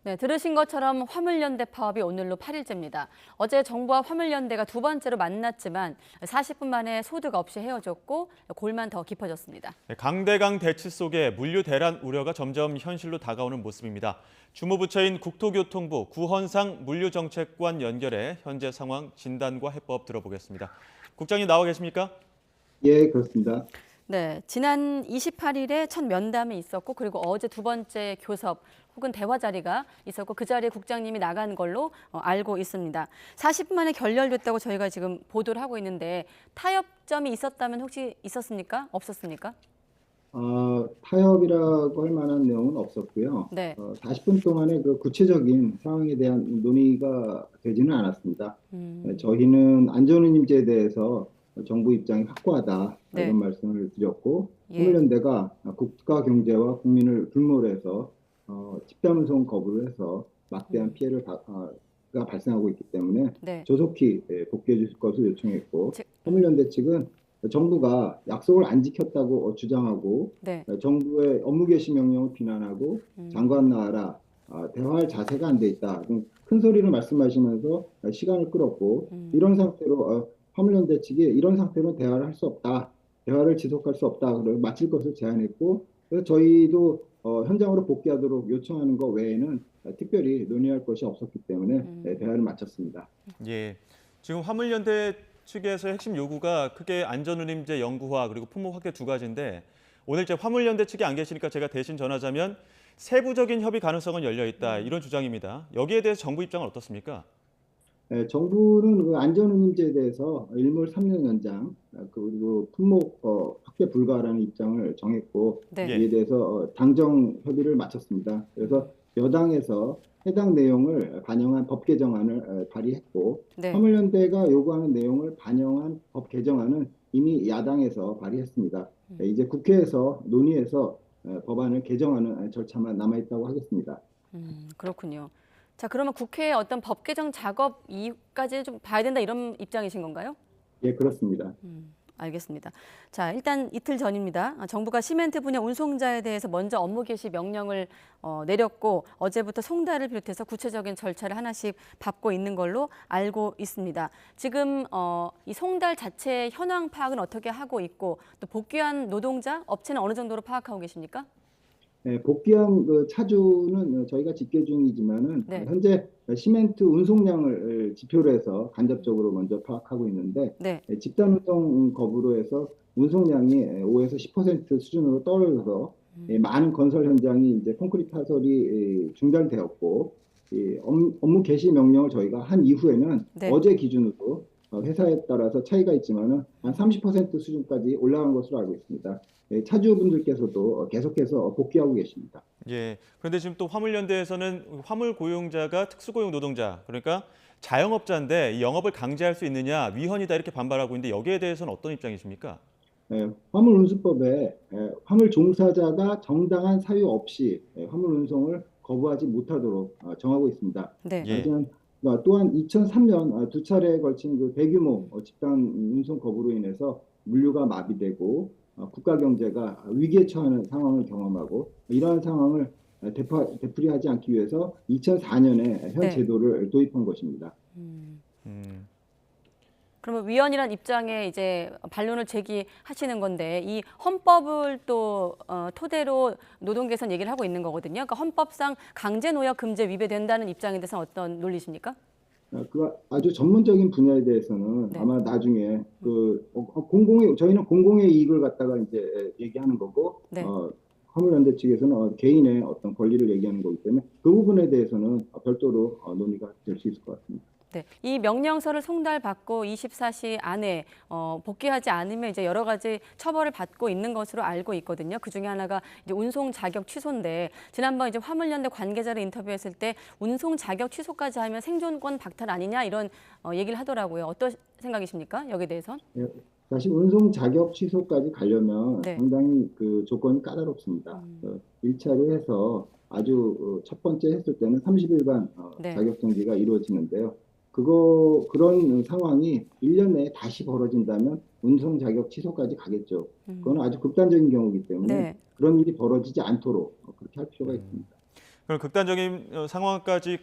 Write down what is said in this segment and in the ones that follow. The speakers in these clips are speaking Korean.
네, 들으신 것처럼 화물연대 파업이 오늘로 8일째입니다. 어제 정부와 화물연대가 두 번째로 만났지만 40분 만에 소득 없이 헤어졌고 골만 더 깊어졌습니다. 강대강 대치 속에 물류 대란 우려가 점점 현실로 다가오는 모습입니다. 주무부처인 국토교통부 구헌상 물류정책관 연결해 현재 상황 진단과 해법 들어보겠습니다. 국장님 나와 계십니까? 예, 그렇습니다. 네, 지난 28일에 첫 면담이 있었고 그리고 어제 두 번째 교섭 혹은 대화 자리가 있었고 그 자리에 국장님이 나간 걸로 알고 있습니다. 40분 만에 결렬됐다고 저희가 지금 보도를 하고 있는데 타협점이 있었다면 혹시 있었습니까? 없었습니까? 타협이라고 할 만한 내용은 없었고요. 네. 40분 동안의 그 구체적인 상황에 대한 논의가 되지는 않았습니다. 저희는 안전운임제에 대해서 정부 입장이 확고하다 네. 이런 말씀을 드렸고, 예. 화물연대가 국가 경제와 국민을 불몰해서 집단운송 거부를 해서 막대한 피해가 발생하고 있기 때문에 네. 조속히 복귀해 주실 것을 요청했고, 제- 화물연대 측은 정부가 약속을 안 지켰다고 주장하고 네. 정부의 업무 개시 명령을 비난하고 장관 나와라, 대화할 자세가 안 돼 있다. 큰 소리로 말씀하시면서 시간을 끌었고, 이런 상태로 화물연대 측이 이런 상태로 대화를 할 수 없다. 대화를 지속할 수 없다. 그리고 마칠 것을 제안했고, 그래서 저희도 현장으로 복귀하도록 요청하는 것 외에는 특별히 논의할 것이 없었기 때문에 대화를 마쳤습니다. 예. 지금 화물연대 측에서 핵심 요구가 크게 안전운임제 영구화 그리고 품목 확대 두 가지인데 오늘 이제 화물연대 측이 안 계시니까 제가 대신 전하자면 세부적인 협의 가능성은 열려 있다 이런 주장입니다. 여기에 대해서 정부 입장은 어떻습니까? 정부는 그 안전운임제에 대해서 일몰 3년 연장 그리고 품목 확대 불가라는 입장을 정했고, 네. 예. 이에 대해서 당정 협의를 마쳤습니다. 그래서 여당에서 해당 내용을 반영한 법 개정안을 발의했고, 네. 화물연대가 요구하는 내용을 반영한 법 개정안은 이미 야당에서 발의했습니다. 이제 국회에서 논의해서 법안을 개정하는 절차만 남아있다고 하겠습니다. 그렇군요. 자, 그러면 국회의 어떤 법 개정 작업 이후까지 좀 봐야 된다 이런 입장이신 건가요? 예, 그렇습니다. 알겠습니다. 자, 일단 이틀 전입니다. 정부가 시멘트 분야 운송자에 대해서 먼저 업무 개시 명령을 내렸고 어제부터 송달을 비롯해서 구체적인 절차를 하나씩 밟고 있는 걸로 알고 있습니다. 지금 이 송달 자체의 현황 파악은 어떻게 하고 있고 또 복귀한 노동자, 업체는 어느 정도로 파악하고 계십니까? 네, 복귀한 그 차주는 저희가 집계 중이지만은 네. 현재 시멘트 운송량을 지표로 해서 간접적으로 먼저 파악하고 있는데, 네. 집단 운송 거부로 해서 운송량이 5에서 10% 수준으로 떨어져서 많은 건설 현장이 이제 콘크리트 파설이 중단되었고, 업무 개시 명령을 저희가 한 이후에는 네. 어제 기준으로 회사에 따라서 차이가 있지만은 한 30% 수준까지 올라간 것으로 알고 있습니다. 차주분들께서도 계속해서 복귀하고 계십니다. 예. 그런데 지금 또 화물연대에서는 화물 고용자가 특수고용 노동자 그러니까 자영업자인데 이 영업을 강제할 수 있느냐 위헌이다 이렇게 반발하고 있는데 여기에 대해서는 어떤 입장이십니까? 화물운수법에 화물 종사자가 정당한 사유 없이 화물 운송을 거부하지 못하도록 정하고 있습니다. 네. 예. 또한 2003년 두 차례에 걸친 그 대규모 집단 운송 거부로 인해서 물류가 마비되고 국가 경제가 위기에 처하는 상황을 경험하고, 이러한 상황을 되풀이하지 않기 위해서 2004년에 현 네. 제도를 도입한 것입니다. 음. 그러면 위헌이란 입장에 이제 반론을 제기하시는 건데 이 헌법을 또 토대로 노동계선 얘기를 하고 있는 거거든요. 그러니까 헌법상 강제노역 금지 위배된다는 입장에 대해서는 어떤 논리십니까? 그 아주 전문적인 분야에 대해서는 네. 아마 나중에 저희는 공공의 이익을 갖다가 이제 얘기하는 거고, 네. 화물연대 측에서는 개인의 어떤 권리를 얘기하는 거기 때문에 그 부분에 대해서는 별도로 논의가 될 수 있을 것 같습니다. 네, 이 명령서를 송달받고 24시 안에 복귀하지 않으면 이제 여러 가지 처벌을 받고 있는 것으로 알고 있거든요. 그 중에 하나가 이제 운송 자격 취소인데 지난번 이제 화물연대 관계자를 인터뷰했을 때 운송 자격 취소까지 하면 생존권 박탈 아니냐 이런 얘기를 하더라고요. 어떤 생각이십니까? 여기에 대해서? 예, 사실 운송 자격 취소까지 가려면 네. 상당히 그 조건이 까다롭습니다. 1차로 해서 아주 첫 번째 했을 때는 30일간 네. 자격 정지가 이루어지는데요. 그런 상황이 1년 내에 다시 벌어진다면 운송 자격 취소까지 가겠죠. 그건 아주 극단적인 경우이기 때문에 네. 그런 일이 벌어지지 않도록 그렇게 할 필요가 있습니다. 그럼 극단적인 상황까지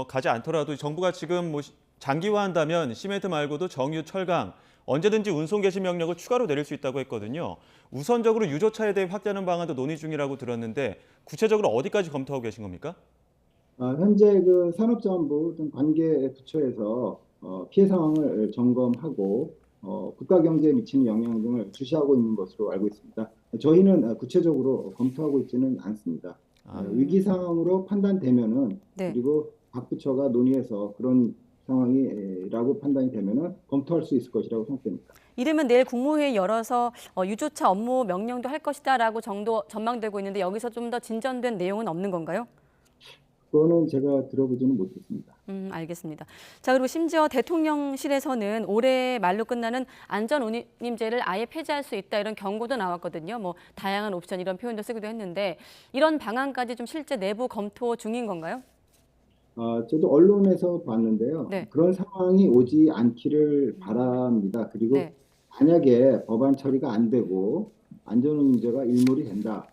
가지 않더라도 정부가 지금 뭐 장기화한다면 시멘트 말고도 정유, 철강 언제든지 운송 개시 명령을 추가로 내릴 수 있다고 했거든요. 우선적으로 유조차에 대해 확대하는 방안도 논의 중이라고 들었는데 구체적으로 어디까지 검토하고 계신 겁니까? 현재 그 산업자원부 등 관계 부처에서 피해 상황을 점검하고 국가 경제에 미치는 영향 등을 주시하고 있는 것으로 알고 있습니다. 저희는 구체적으로 검토하고 있지는 않습니다. 위기 상황으로 판단되면은 네. 그리고 각 부처가 논의해서 그런 상황이라고 판단이 되면은 검토할 수 있을 것이라고 생각됩니다. 이르면 내일 국무회의 열어서 유조차 업무 명령도 할 것이다라고 정도 전망되고 있는데 여기서 좀 더 진전된 내용은 없는 건가요? 그거는 제가 들어보지는 못했습니다. 알겠습니다. 자, 그리고 심지어 대통령실에서는 올해 말로 끝나는 안전운임제를 아예 폐지할 수 있다 이런 경고도 나왔거든요. 뭐 다양한 옵션 이런 표현도 쓰기도 했는데 이런 방안까지 좀 실제 내부 검토 중인 건가요? 저도 언론에서 봤는데요. 네. 그런 상황이 오지 않기를 바랍니다. 그리고 네. 만약에 법안 처리가 안 되고 안전운임제가 일몰이 된다.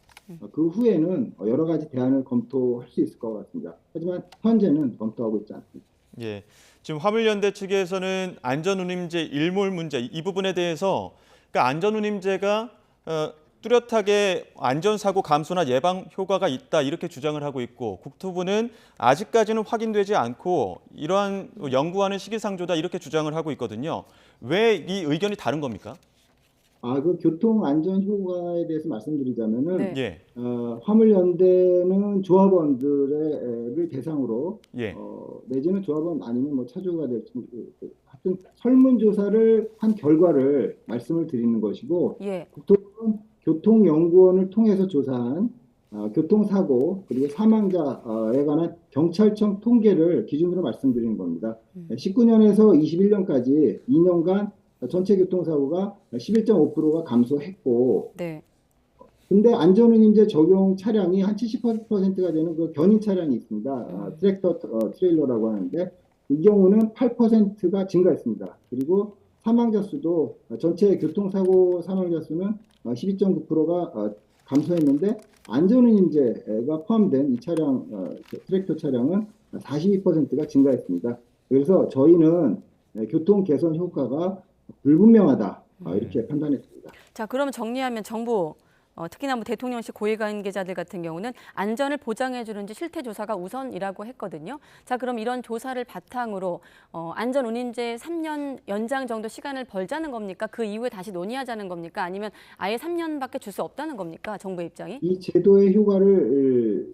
그 후에는 여러 가지 대안을 검토할 수 있을 것 같습니다. 하지만 현재는 검토하고 있지 않습니다. 예. 지금 화물연대 측에서는 안전운임제 일몰 문제 이 부분에 대해서 그러니까 안전운임제가 뚜렷하게 안전사고 감소나 예방 효과가 있다 이렇게 주장을 하고 있고 국토부는 아직까지는 확인되지 않고 이러한 연구하는 시기상조다 이렇게 주장을 하고 있거든요. 왜 이 의견이 다른 겁니까? 그 교통 안전 효과에 대해서 말씀드리자면은 네. 예. 화물연대는 조합원들을 대상으로 예. 내지는 조합원 아니면 뭐 차주가 될지 하여튼 설문조사를 한 결과를 말씀을 드리는 것이고 예. 국토부는 교통연구원을 통해서 조사한 교통사고 그리고 사망자에 관한 경찰청 통계를 기준으로 말씀드리는 겁니다. 19년에서 21년까지 2년간 전체 교통사고가 11.5%가 감소했고, 네. 근데 안전운임제 적용 차량이 한 70%가 되는 그 견인 차량이 있습니다. 트랙터 트레일러라고 하는데 이 경우는 8%가 증가했습니다. 그리고 사망자 수도 전체 교통사고 사망자 수는 12.9%가 감소했는데 안전운임제가 포함된 이 차량 트랙터 차량은 42%가 증가했습니다. 그래서 저희는 교통 개선 효과가 불분명하다 이렇게 판단했습니다. 자, 그러면 정리하면 정부 특히나 뭐 대통령실 고위 관계자들 같은 경우는 안전을 보장해 주는지 실태 조사가 우선이라고 했거든요. 자, 그럼 이런 조사를 바탕으로 안전운임제 3년 연장 정도 시간을 벌자는 겁니까? 그 이후에 다시 논의하자는 겁니까? 아니면 아예 3년밖에 줄 수 없다는 겁니까? 정부 입장이? 이 제도의 효과를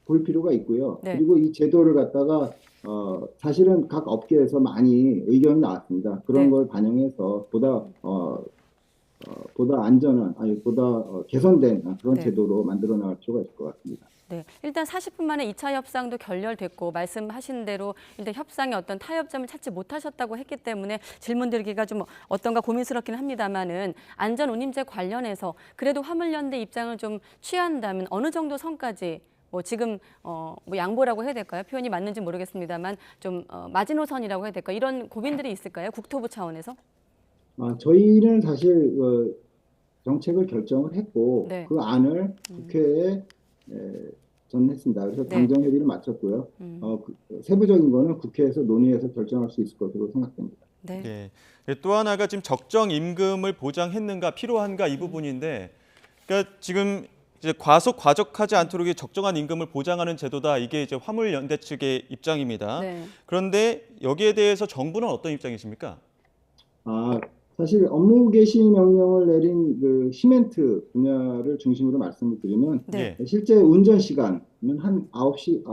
볼 필요가 있고요. 네. 그리고 이 제도를 갖다가 사실은 각 업계에서 많이 의견이 나왔습니다. 그런 네. 걸 반영해서 보다 안전한 보다 개선된 그런 네. 제도로 만들어 나갈 필요가 있을 것 같습니다. 네, 일단 40분 만에 2차 협상도 결렬됐고 말씀하신 대로 일단 협상의 어떤 타협점을 찾지 못하셨다고 했기 때문에 질문 드리기가 좀 어떤가 고민스럽긴 합니다만은 안전운임제 관련해서 그래도 화물연대 입장을 좀 취한다면 어느 정도 선까지 뭐 지금 뭐 양보라고 해야 될까요? 표현이 맞는지 모르겠습니다만 좀 마지노선이라고 해야 될까요? 이런 고민들이 있을까요? 국토부 차원에서? 저희는 사실 정책을 결정을 했고 네. 그 안을 국회에 전했습니다. 그래서 네. 당정 협의를 마쳤고요. 세부적인 거는 국회에서 논의해서 결정할 수 있을 것으로 생각됩니다. 네. 예. 또 하나가 지금 적정 임금을 보장했는가 필요한가 이 부분인데, 그러니까 지금 이제 과속하지 않도록 적정한 임금을 보장하는 제도다. 이게 이제 화물연대 측의 입장입니다. 네. 그런데 여기에 대해서 정부는 어떤 입장이십니까? 사실 업무 개시 명령을 내린 그 시멘트 분야를 중심으로 말씀을 드리면 네. 실제 운전 시간은 한 9시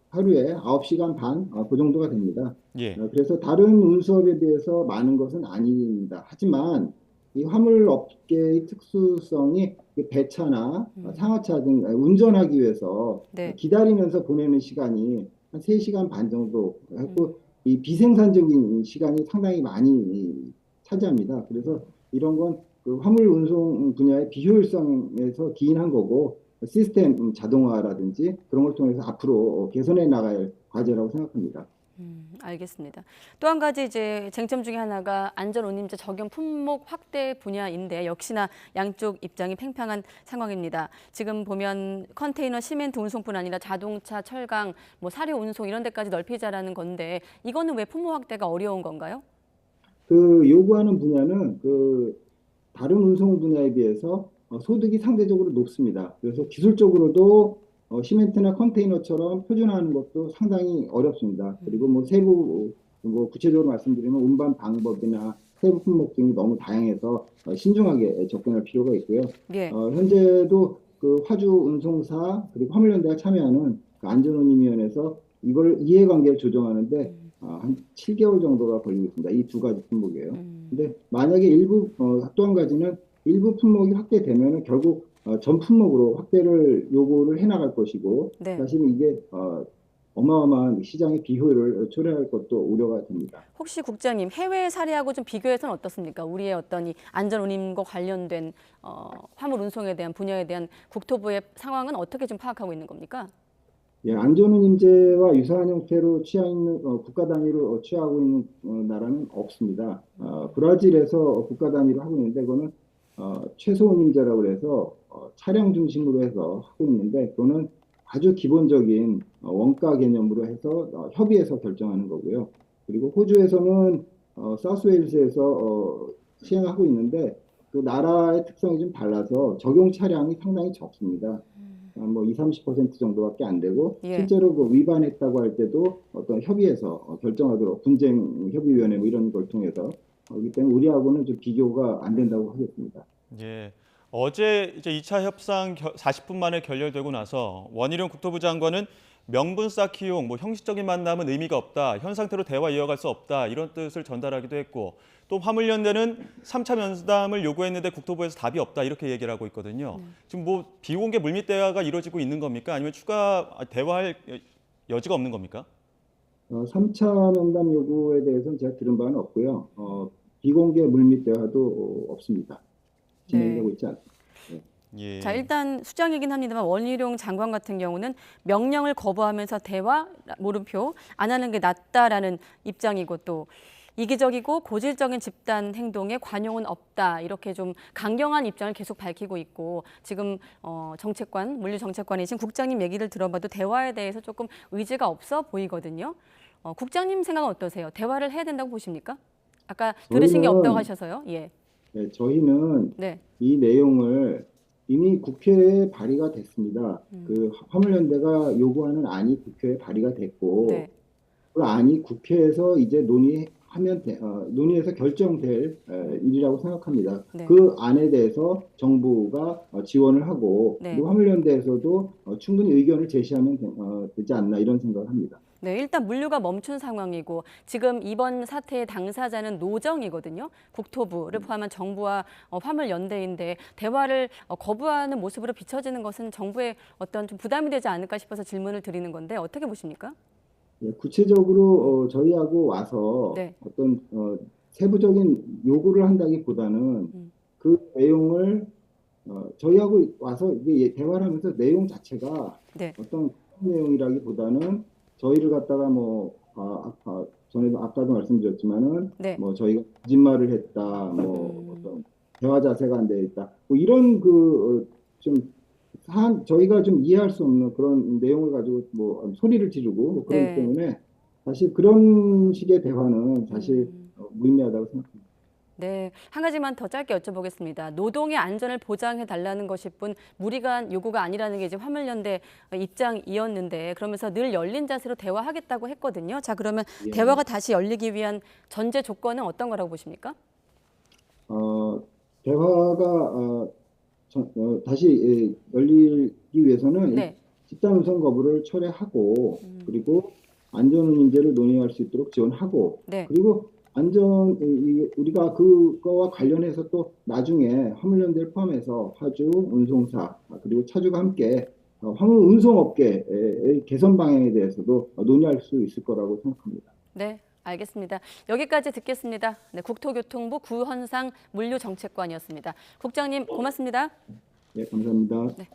하루에 9시간 반 그 정도가 됩니다. 예. 그래서 다른 운수업에 비해서 많은 것은 아닙니다. 하지만 이 화물업계의 특수성이 배차나 상하차 등 운전하기 위해서 네. 기다리면서 보내는 시간이 한 3시간 반 정도 했고 이 비생산적인 시간이 상당히 많이 차지합니다. 그래서 이런 건 그 화물 운송 분야의 비효율성에서 기인한 거고 시스템 자동화라든지 그런 걸 통해서 앞으로 개선해 나갈 과제라고 생각합니다. 알겠습니다. 또 한 가지 이제 쟁점 중에 하나가 안전운임제 적용 품목 확대 분야인데 역시나 양쪽 입장이 팽팽한 상황입니다. 지금 보면 컨테이너 시멘트 운송뿐 아니라 자동차, 철강, 뭐 사료 운송 이런 데까지 넓히자라는 건데 이거는 왜 품목 확대가 어려운 건가요? 그 요구하는 분야는 그 다른 운송 분야에 비해서 소득이 상대적으로 높습니다. 그래서 기술적으로도 시멘트나 컨테이너처럼 표준화하는 것도 상당히 어렵습니다. 그리고 뭐 세부 뭐 구체적으로 말씀드리면 운반 방법이나 세부 품목 등이 너무 다양해서 신중하게 접근할 필요가 있고요. 예. 현재도 그 화주 운송사 그리고 화물연대가 참여하는 그 안전운임위원회에서 이걸 이해관계를 조정하는데 한 7개월 정도가 걸리고 있습니다. 이 두 가지 품목이에요. 근데 만약에 일부 또 한 가지는 일부 품목이 확대되면 결국 전 품목으로 확대를 요구를 해나갈 것이고 네. 사실은 이게 어마어마한 시장의 비효율을 초래할 것도 우려가 됩니다. 혹시 국장님 해외 사례하고 좀 비교해서는 어떻습니까? 우리의 어떤 이 안전운임과 관련된 화물 운송에 대한 분야에 대한 국토부의 상황은 어떻게 좀 파악하고 있는 겁니까? 예, 안전운임제와 유사한 형태로 취하는 국가 단위로 취하고 있는 나라는 없습니다. 브라질에서 국가 단위로 하고 있는데 그거는 최소운임제라고 해서 차량 중심으로 해서 하고 있는데 그거는 아주 기본적인 원가 개념으로 해서 협의해서 결정하는 거고요. 그리고 호주에서는 사우스웨일스에서 시행하고 있는데 그 나라의 특성이 좀 달라서 적용 차량이 상당히 적습니다. 뭐 20-30% 정도밖에 안 되고 예. 실제로 그 위반했다고 할 때도 어떤 협의해서 결정하도록 분쟁 협의위원회 뭐 이런 걸 통해서 그렇기 때문에 우리하고는 좀 비교가 안 된다고 하겠습니다. 예. 어제 이제 2차 협상 40분 만에 결렬되고 나서 원희룡 국토부 장관은 명분 쌓기용 뭐 형식적인 만남은 의미가 없다. 현 상태로 대화 이어갈 수 없다. 이런 뜻을 전달하기도 했고 또 화물연대는 3차 면담을 요구했는데 국토부에서 답이 없다. 이렇게 얘기를 하고 있거든요. 지금 뭐 비공개 물밑 대화가 이루어지고 있는 겁니까? 아니면 추가 대화할 여지가 없는 겁니까? 3차 면담 요구에 대해서는 제가 들은 바는 없고요. 비공개 물밑 대화도 없습니다. 진행되고 있지 않습니다. 예. 자, 일단 수장이긴 합니다만 원희룡 장관 같은 경우는 명령을 거부하면서 대화 물음표 안 하는 게 낫다라는 입장이고 또 이기적이고 고질적인 집단 행동에 관용은 없다 이렇게 좀 강경한 입장을 계속 밝히고 있고 지금 정책관 물류정책관이신 국장님 얘기를 들어봐도 대화에 대해서 조금 의지가 없어 보이거든요. 국장님 생각은 어떠세요? 대화를 해야 된다고 보십니까? 아까 들으신 게 없다고 하셔서요. 예. 네, 저희는 네. 이 내용을 이미 국회에 발의가 됐습니다. 그 화물연대가 요구하는 안이 국회에 발의가 됐고 네. 그 안이 국회에서 이제 논의해서 결정될 일이라고 생각합니다. 네. 그 안에 대해서 정부가 지원을 하고 네. 그리고 화물연대에서도 충분히 의견을 제시하면 되지 않나 이런 생각을 합니다. 네, 일단 물류가 멈춘 상황이고 지금 이번 사태의 당사자는 노정이거든요. 국토부를 포함한 정부와 화물연대인데 대화를 거부하는 모습으로 비춰지는 것은 정부의 어떤 좀 부담이 되지 않을까 싶어서 질문을 드리는 건데 어떻게 보십니까? 예, 구체적으로 저희하고 와서 네. 어떤 세부적인 요구를 한다기보다는 그 내용을 저희하고 와서 이게 대화를 하면서 내용 자체가 네. 어떤 내용이라기보다는 저희를 갖다가 뭐 전에도 아까도 말씀드렸지만은 네. 뭐 저희가 거짓말을 했다, 뭐 어떤 대화 자세가 안 돼 있다, 뭐 이런 좀 저희가 좀 이해할 수 없는 그런 내용을 가지고 뭐 소리를 지르고 뭐 그렇기 네. 때문에 사실 그런 식의 대화는 사실 무의미하다고 생각합니다. 네, 한 가지만 더 짧게 여쭤보겠습니다. 노동의 안전을 보장해 달라는 것일 뿐 무리한 요구가 아니라는 게 이제 화물연대 입장이었는데 그러면서 늘 열린 자세로 대화하겠다고 했거든요. 자, 그러면 예. 대화가 다시 열리기 위한 전제 조건은 어떤 거라고 보십니까? 대화가 다시 열리기 위해서는 네. 집단 운송 거부를 철회하고 그리고 안전운임제를 논의할 수 있도록 지원하고 네. 그리고 우리가 그거와 관련해서 또 나중에 화물연대를 포함해서 화주, 운송사 그리고 차주가 함께 화물 운송업계의 개선 방향에 대해서도 논의할 수 있을 거라고 생각합니다. 네, 알겠습니다. 여기까지 듣겠습니다. 네, 국토교통부 구현상 물류정책관이었습니다. 국장님 고맙습니다. 네, 감사합니다. 네.